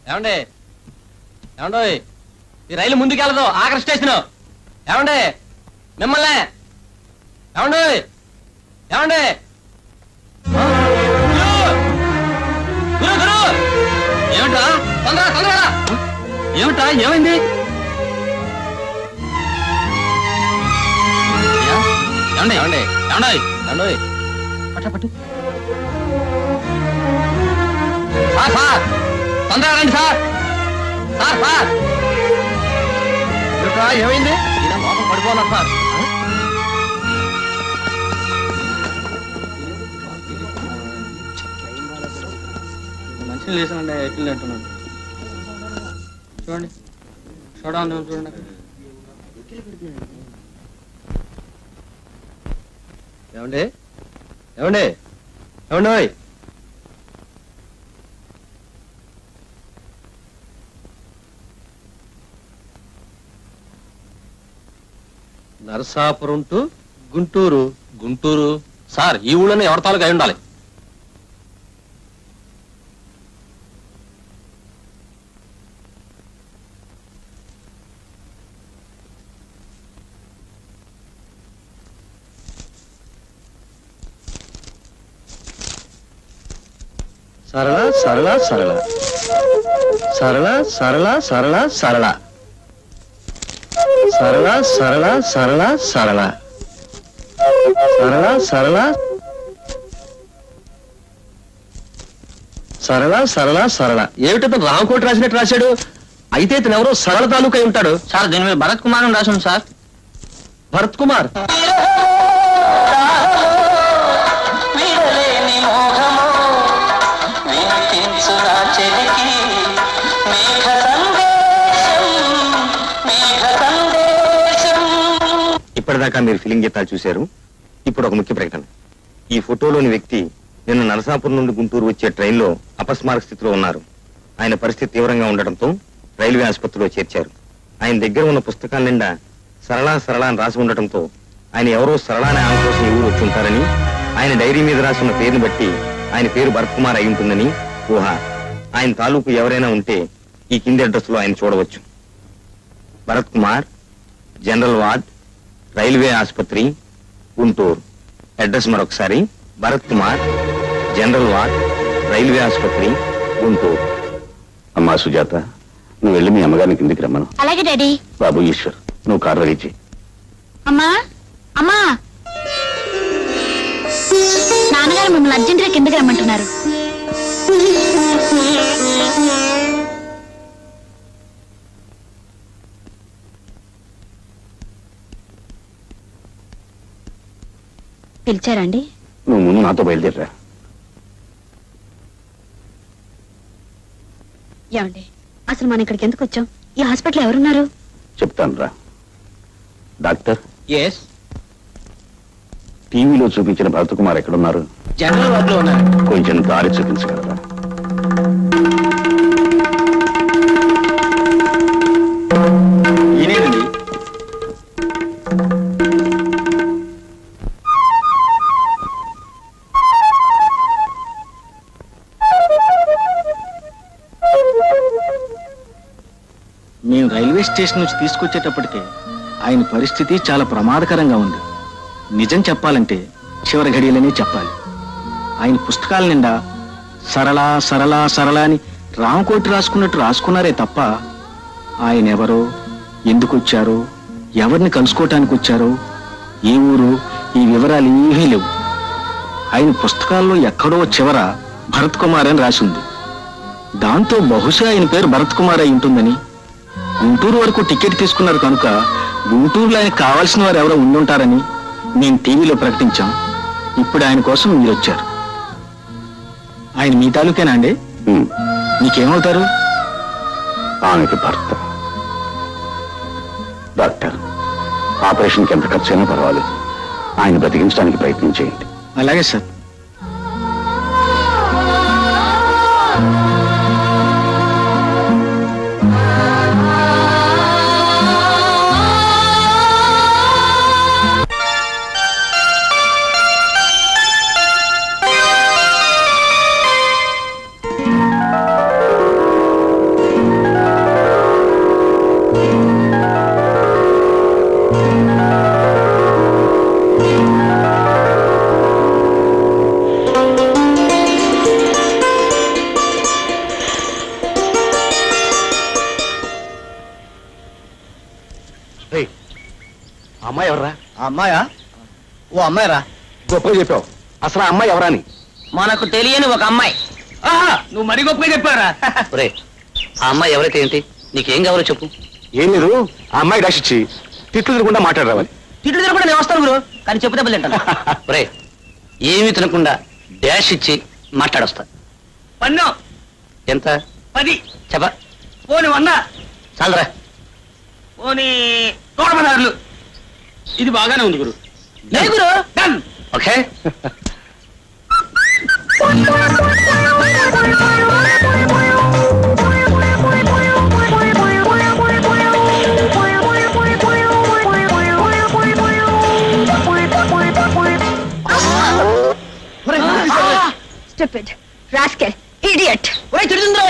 ఏమండి ఏమండో ఈ రైలు ముందుకెళ్ళదు ఆఖరి స్టేషన్. ఏమండి మిమ్మల్ని ఏమండి ఏమండి ఏమిటా తొందరగా తొందరగా ఏమిటా ఏమైంది? ఏమండి ఏమండి ఏమండి ఏమండి పట్టు సార్ సార్ తొందరగా రండి సార్. సార్ సార్ ఏమైంది? ఈయన లోపల పడిపోన్నారు సార్. మంచిగా లేసానండి ఎక్కిల్ అంటున్నాను. చూడండి చూడండి. ఏమండి ఏమండి ఏమండి నరసాపురం టు గుంటూరు. గుంటూరు సార్ ఈ ఊళ్ళోనే ఎవరి తాలూకు అయి ఉండాలి. సరళ సరళ సరళ సరళ సరళ సరళ సరళ సరళ సరళ సరళ సరళ సరళ సరళ సరళ సరళ సరళ. ఏమిటో రామకోటి రాసినట్టు రాశాడు. అయితే ఇతను ఎవరో సరళ తాలూకు అయి ఉంటాడు. సార్ దీని మీద భరత్ కుమార్ అని రాశాను సార్. భరత్ కుమార్ ఇప్పటిదాకా మీరు ఫిలిం గీతాలు చూశారు. ఇప్పుడు ఒక ముఖ్య ప్రకటన. ఈ ఫోటోలోని వ్యక్తి నిన్న నరసాపురం నుండి గుంటూరు వచ్చే ట్రైన్లో అపస్మారక స్థితిలో ఉన్నారు. ఆయన పరిస్థితి తీవ్రంగా ఉండటంతో రైల్వే ఆసుపత్రిలో చేర్చారు. ఆయన దగ్గర ఉన్న పుస్తకాల నిండా సరళా సరళ అని రాసి ఉండటంతో ఆయన ఎవరో సరళ అనే ఆమె కోసం ఊరు వచ్చి ఉంటారని, ఆయన డైరీ మీద రాసి ఉన్న పేరుని బట్టి ఆయన పేరు భరత్ కుమార్ అయి ఉంటుందని ఊహ. ఆయన తాలూకు ఎవరైనా ఉంటే ఈ కింది అడ్రస్ లో ఆయన చూడవచ్చు. Bharat Kumar, general ward, railway ఆసుపత్రి, గుంటూరు. అడ్రస్ మరొకసారి, Bharat Kumar, general ward, railway ఆసుపత్రి, గుంటూరు. అమ్మా సుజాత, నువ్వు వెళ్ళి మీ అమ్మగారిని కిందికి రమ్మను. అలాగే డాడీ. బాబు ఈశ్వర్, నువ్వు కారు రెడీ చేయి. అమ్మా అమ్మా, నాన్నగారు మిమ్మల్ని అర్జెంటుగా కిందకి రమ్మంటున్నారు. పిలిచారండి? నువ్వు ముందు నాతో బయలుదేరరా. ఏమండి, అసలు మనం ఇక్కడికి ఎందుకు వచ్చాం? ఈ హాస్పిటల్ ఎవరున్నారు? చెప్తాను రా. డాక్టర్, ఎస్, టీవీలో చూపించిన భరత్ కుమార్ ఎక్కడున్నారు? జనరల్ వార్డులో ఉన్నారు. కొంచెం దారి చూపించగలరా? ఈయనేనండి. మేము రైల్వే స్టేషన్ నుంచి తీసుకొచ్చేటప్పటికే ఆయన పరిస్థితి చాలా ప్రమాదకరంగా ఉంది. నిజం చెప్పాలంటే చివరి ఘడియలనే చెప్పాలి. ఆయన పుస్తకాల నిండా సరళ సరళ సరళ అని రామకోటి రాసుకున్నట్టు రాసుకున్నారే తప్ప ఆయన ఎవరో, ఎందుకు వచ్చారో, ఎవరిని కలుసుకోవటానికి వచ్చారో, ఏ ఊరు, ఈ వివరాలు ఏమీ లేవు. ఆయన పుస్తకాల్లో ఎక్కడో చివర భరత్ కుమార్ అని రాసి ఉంది. దాంతో బహుశా ఆయన పేరు భరత్ కుమార్ అయి ఉంటుందని, గుంటూరు వరకు టికెట్ తీసుకున్నారు కనుక గుంటూరులో ఆయనకు కావాల్సిన వారు ఎవరో ఉండుంటారని మేము టీవీలో ప్రకటించాం. ఇప్పుడు ఆయన కోసం మీరు వచ్చారు. ఆయన మీ తాలూకేనా అండి? మీకేమవుతారు? ఆమెకి భర్త. డాక్టర్, ఆపరేషన్కి ఎంత ఖర్చు అయినా పర్వాలేదు, ఆయన బ్రతికించడానికి ప్రయత్నం చేయండి. అలాగే సార్. అమ్మాయి ఎవరా? అమ్మాయా? ఓ అమ్మాయిరా. గొప్పగా చెప్పావు. అసలు ఆ అమ్మాయి ఎవరా అని? మనకు తెలియని ఒక అమ్మాయి. నువ్వు మరీ గొప్పగా చెప్పారా? ఆ అమ్మాయి ఎవరైతే ఏంటి, నీకేం కావాలో చెప్పు. ఏం లేదు, ఆ అమ్మాయి డాష్ ఇచ్చి తిట్లు తినకుండా మాట్లాడరావాలి. తిట్లు తినకుండా నేను వస్తాను గురు, కానీ చెప్పు దెబ్బలు తింటాను. ఒరే, ఏమీ తినకుండా డాష్ ఇచ్చి మాట్లాడొస్తా. పన్ను ఎంత? 10. చెప్ప. పోని 100. చాలరా. పోని 116. ఇది బాగానే ఉంది గురు. గురు done. Okay. Stupid, rascal, idiot. ఒరే తిడుతుందో.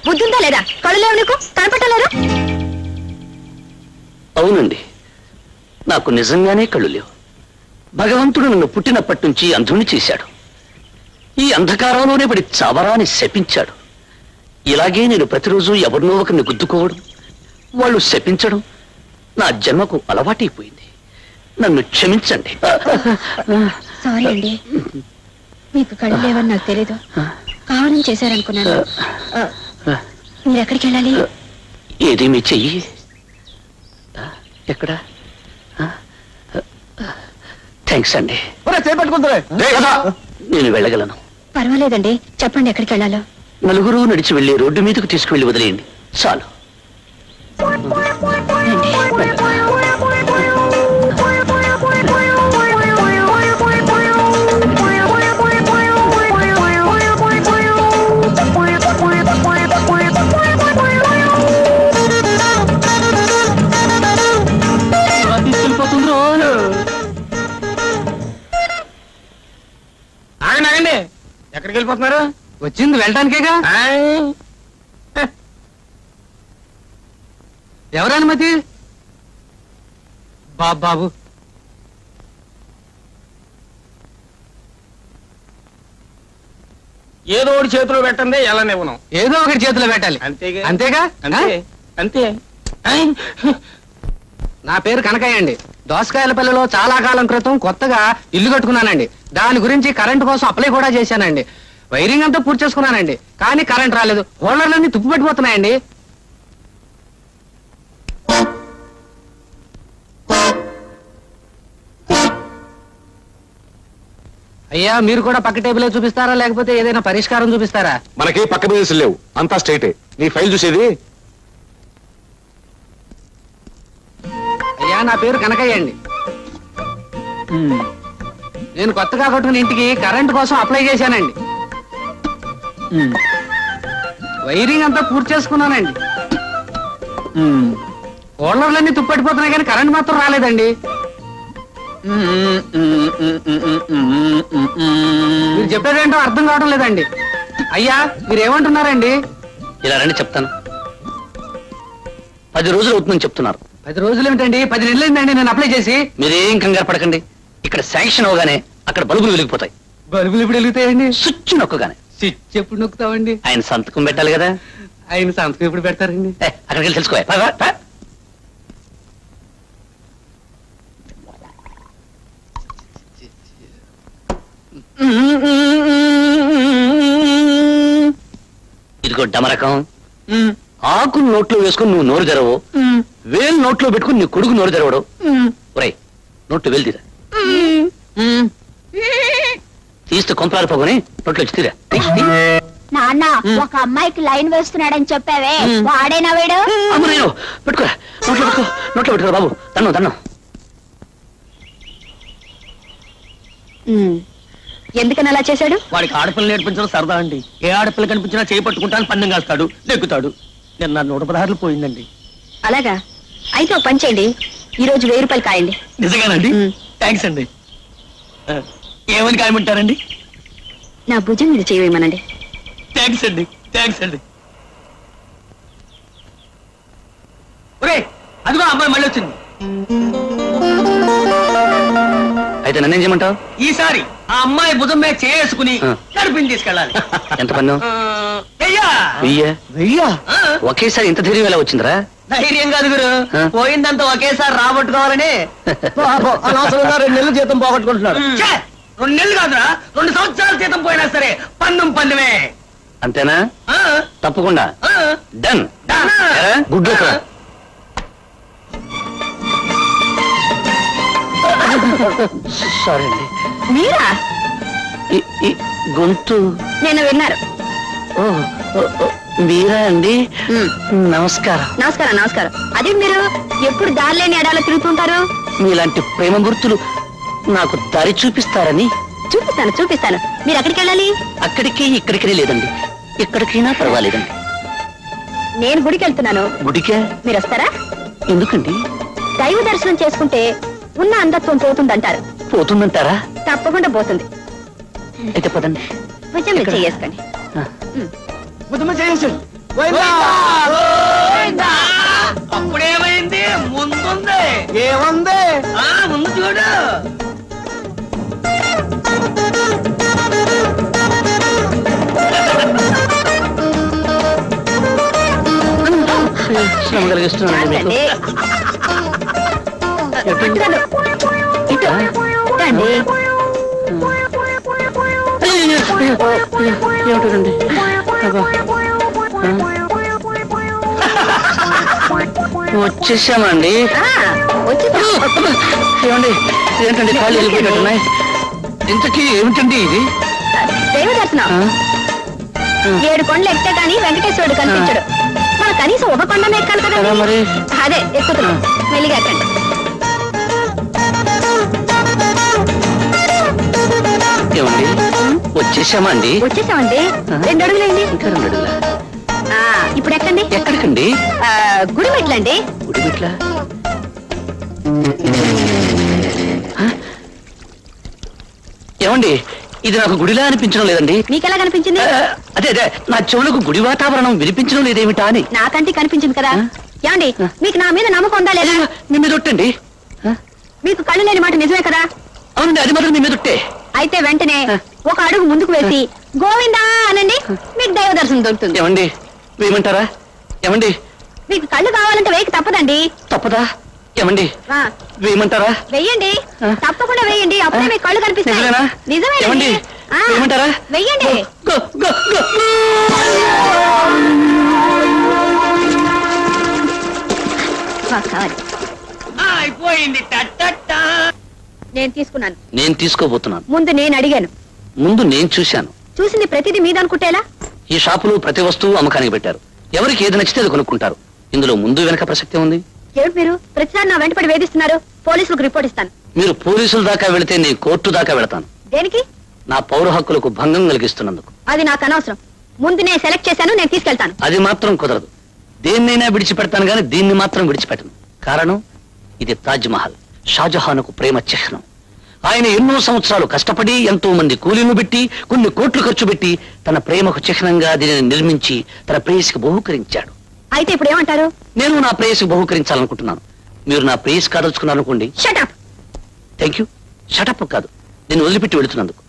బుద్ధుందా లేదా? కళ్ళు లేవు నీకు? కనపట్టలేరు? అవునండి, నాకు నిజంగానే కళ్ళు లేవు. భగవంతుడు నన్ను పుట్టినప్పటి నుంచి అంధుణ్ణి చేశాడు. ఈ అంధకారంలోనే పడి చావరాని శపించాడు. ఇలాగే నేను ప్రతిరోజు ఎవరినో ఒకరిని గుద్దుకోవడం, వాళ్ళు శపించడం నా జన్మకు అలవాటైపోయింది. నన్ను క్షమించండి. సారీ అండి, మీకు కళ్ళు లేవని నాకు తెలీదు. కావడం చేశారనుకున్నాను. మీరు ఎక్కడికి వెళ్ళాలి? ఏది మీ చెయ్యి? ఎక్కడ? థ్యాంక్స్ అండి. నేను వెళ్ళగలను. పర్వాలేదండి, చెప్పండి ఎక్కడికి వెళ్ళాలో. నలుగురు నడిచి వెళ్ళి రోడ్డు మీదకు తీసుకువెళ్ళి వదిలేయండి, చాలు. ఆగండి, ఎక్కడికి వెళ్ళిపోతున్నారు? వచ్చింది వెళ్ళటానికేగా. ఎవరనుమతి? బాబు ఏదో ఒకటి చేతిలో పెట్టండి, ఎలా ఇవ్వను. ఏదో ఒకటి చేతిలో పెట్టాలి, అంతేగా. అంతేగా? అంతే. నా పేరు కనకయ్య అండి. దోసకాయలపల్లిలో చాలా కాలం క్రితం కొత్తగా ఇల్లు కట్టుకున్నానండి. దాని గురించి కరెంటు కోసం అప్లై కూడా చేశానండి. వైరింగ్ అంతా పూర్తి చేసుకున్నానండి, కానీ కరెంట్ రాలేదు. హోల్డర్లన్నీ తుప్పు పెట్టిపోతున్నాయండి. అయ్యా, మీరు కూడా పక్క టేబుల్ చూపిస్తారా, లేకపోతే ఏదైనా పరిష్కారం చూపిస్తారా? మనకి పక్క బిజినెస్ లేవు, అంతా స్ట్రైటే. నీ ఫైల్ చూసేది. అయ్యా, నా పేరు కనకయ్య అండి. నేను కొత్తగా కట్టుకున్న ఇంటికి కరెంటు కోసం అప్లై చేశానండి. వైరింగ్ అంతా పూర్తి చేసుకున్నానండి. హోల్డర్లన్నీ తుప్పట్టిపోతున్నాయి, కానీ కరెంట్ మాత్రం రాలేదండి. మీరు చెప్పేదేంటో అర్థం కావడం లేదండి. అయ్యా, మీరు ఏమంటున్నారండి? ఇలా రండి, చెప్తాను. 10 రోజులు అవుతుందని చెప్తున్నారు. 10 రోజులు ఏమిటండి? 10 నెలలు అయిందండి నేను అప్లై చేసి. మీరేం కంగారు పడకండి. ఇక్కడ శాంక్షన్ అవగానే అక్కడ బల్బులు వెలిగిపోతాయి. బల్బులు ఇప్పుడు వెలుగుతాయండి? స్విచ్ నొక్కగానే. స్విచ్ ఎప్పుడు నొక్కుతామండి? ఆయన సంతకం పెట్టాలి కదా. ఆయన సంతకం ఎప్పుడు పెడతారండి? అక్కడికి వెళ్ళి తెలుసుకో. ఇదిగో డమరకం. ఆకు నోట్లో వేసుకుని నువ్వు నోరు తెరవు, వేలు నోట్లో పెట్టుకుని నీ కొడుకు నోరు తెరవడు. ఒరేయ్, నోట్లో వేలు తీరా. తీస్తే కొంపలారి పోగొని నోట్లో వచ్చి తీరా. నాన్న, ఒక అమ్మాయికి లైన్ వేస్తున్నాడని చెప్పావే, వాడేనా వీడు? అమ్మ, నేను పెట్టుకోరా. నోట్లో పెట్టుకోరా బాబు. తన్ను. ఎందుకని అలా చేశాడు? వాడికి ఆడపిల్ల నేర్పించడం సరదా అండి. ఏ ఆడపిల్ల కనిపించినా చేయి పట్టుకుంటాను, పందెం కాస్తాడు, నెక్కుతాడు. నేను నా 116 పోయిందండి. అలాగా? అయితే ఒక పని చేయండి, ఈ రోజు 1000 రూపాయలు కాయండి. నిజంగానండి? థ్యాంక్స్ అండి. ఏమని కాయమంటారండి? నా భుజం మీద చేయమనండి. థ్యాంక్స్ అండి. ఒరే, అదిగో అమ్మాయి మళ్ళీ వచ్చింది. అయితే నన్నేం చేయమంటావు? ఈసారి ఆ అమ్మాయి భుజం మీద చేసుకుని కడుపుని తీసుకెళ్ళాలి. ఎంత పన్ను? 1000. ఒకేసారి ఇంత ధైర్యం ఎలా వచ్చిందిరా? ధైర్యం కాదు గురు, ఆ? పోయిందంతా ఒకేసారి రాబట్టుకోవాలని. అనవసరంగా 2 నెలలు జీతం పోగొట్టుకుంటున్నాడు. ఛే! 2 నెలలు కాదురా, 2 సంవత్సరాల జీతం పోయినా సరే పందెమే. అంతేనా? ఆ? తప్పకుండా ఆ? Done. Done. Good luck. Sorry అండి, మీరా? ఈ గొంతు. నేను విన్నారు. ఓ, ఓ, ఓ, మీరా అండి? నమస్కారం. నమస్కారం నమస్కారం. అదే మీరు ఎప్పుడు దారిలేని ఎడాలో తిరుగుతుంటారు? మీలాంటి ప్రేమ గుర్తులు నాకు దారి చూపిస్తారని. చూపిస్తాను చూపిస్తాను. మీరు ఎక్కడికి వెళ్ళాలి? అక్కడికి ఇక్కడికి లేదండి, ఎక్కడికైనా పర్వాలేదండి. నేను గుడికి వెళ్తున్నాను. గుడికే? మీరు వస్తారా? ఎందుకండి? దైవ దర్శనం చేసుకుంటే ఉన్న అంధత్వం పోతుందంటారు. పోతుందంటారా? తప్పకుండా పోతుంది. అయితే పదండి. కొంచెం మీరు చేసుకోండి. అప్పుడేమైంది? ముందుంది. ఏముంది? ముందు చూడు. శ్రమ కలిగిస్తున్నానండి మీకు. పట్టుదల. ఇటు. ఇటండి. ఏమిటండి? వచ్చేసామండి. వచ్చేసా. ఏమండి, ఏంటండి కాళ్ళు వెళ్ళిపోయినట్టున్నాయి? ఇంతకీ ఏమిటండి ఇది? దైవ దర్శనం. 7 కొండలు ఎక్కితే కానీ వెంకటేశ్వరుడు కనిపించడు. మన కనీసం ఒక కొండనే ఎక్కాలి కదా కదా. మరి. అదే ఎక్కుతున్నాం. మెల్లిగా ఎక్కండి. ఏమండి, వచ్చేసామండి. వచ్చేసామండి. 2 అడుగులండి. ఇంకా 2 అడుగులా? ఇప్పుడు ఎక్కండి. ఎక్కడికండి? గుడి మెట్లండి. గుడి మెట్ల? ఏమండి, ఇది నాకు గుడిలా అనిపించడం లేదండి. మీకెలా కనిపించింది? అదే అదే, నా చెవులకు గుడి వాతావరణం వినిపించడం లేదేమిటా అని. నాకంటే కనిపించింది కదా. ఏమండి, మీకు నా మీద నమ్మకం ఉందా లేదా? మీ మీద ఒట్టండి. మీకు కళ్ళు లేని మాట నిజమే కదా. అవునండి, అది మాత్రం మీ మీద ఒట్టే. అయితే వెంటనే ఒక అడుగు ముందుకు వేసి గోవిందా అనండి. మీకు దైవ దర్శనం దొరుకుతుంది. ఏమండి, వేయమంటారా? ఏమండి, మీకు కళ్ళు కావాలంటే వేయక తప్పదండి. తప్పదా? ఏమండి, ఆ, వేయమంటారా? వెయ్యండి. తప్పకుండా వేయండి. అప్పుడే మీకు కళ్ళు కనిపిస్తాయి. నిజమేనా? నిజమే. ఏమండి, వేయమంటారా? వెయ్యండి. Go, go, go. కావాలి. అయిపోయింది. టట్టట్టా. నేను తీసుకున్నాను. నేను తీసుకోబోతున్నాను. ముందు నేను అడిగాను. ముందు నేను చూశాను. చూసింది ప్రతిదీ మీద అనుకుంటేలా? ఈ షాపులో ప్రతి వస్తువు అమ్మకానికి పెట్టారు. ఎవరికి ఏది నచ్చితే అది కొనుక్కుంటారు. ఇందులో ముందు వెనక ప్రసక్తి ఉంది. ఏమిటి మీరు ప్రతిసారి నా వెంటపడి వేధిస్తున్నారు? పోలీసులకు రిపోర్ట్ ఇస్తాను. మీరు పోలీసుల దాకా వెళితే నేను కోర్టు దాకా వెళతాను. దేనికి? నా పౌర హక్కులకు భంగం కలిగిస్తున్నందుకు. అది నాకు అనవసరం. ముందు నేను సెలెక్ట్ చేశాను. నేను తీసుకెళ్తాను. అది మాత్రం కుదరదు. దేన్నైనా విడిచిపెడతాను గాని దీన్ని మాత్రం విడిచిపెట్టను. కారణం, ఇది తాజ్ మహల్, షాజహాన్కు ప్రేమ చిహ్నం. ఆయన ఎన్నో సంవత్సరాలు కష్టపడి ఎంతో మంది కూలీలు పెట్టి కొన్ని కోట్లు ఖర్చు పెట్టి తన ప్రేమకు చిహ్నంగా దీనిని నిర్మించి తన ప్రేయసికి బహూకరించాడు. అయితే ఇప్పుడు ఏమంటారు? నేను నా ప్రేయసికి బహూకరించాలనుకుంటున్నాను. మీరు నా ప్రేయసి కాదలుచుకున్నారనుకోండి. షటప్. Thank you. షటప్ కాదు, నేను వదిలిపెట్టి వెళుతున్నందుకు.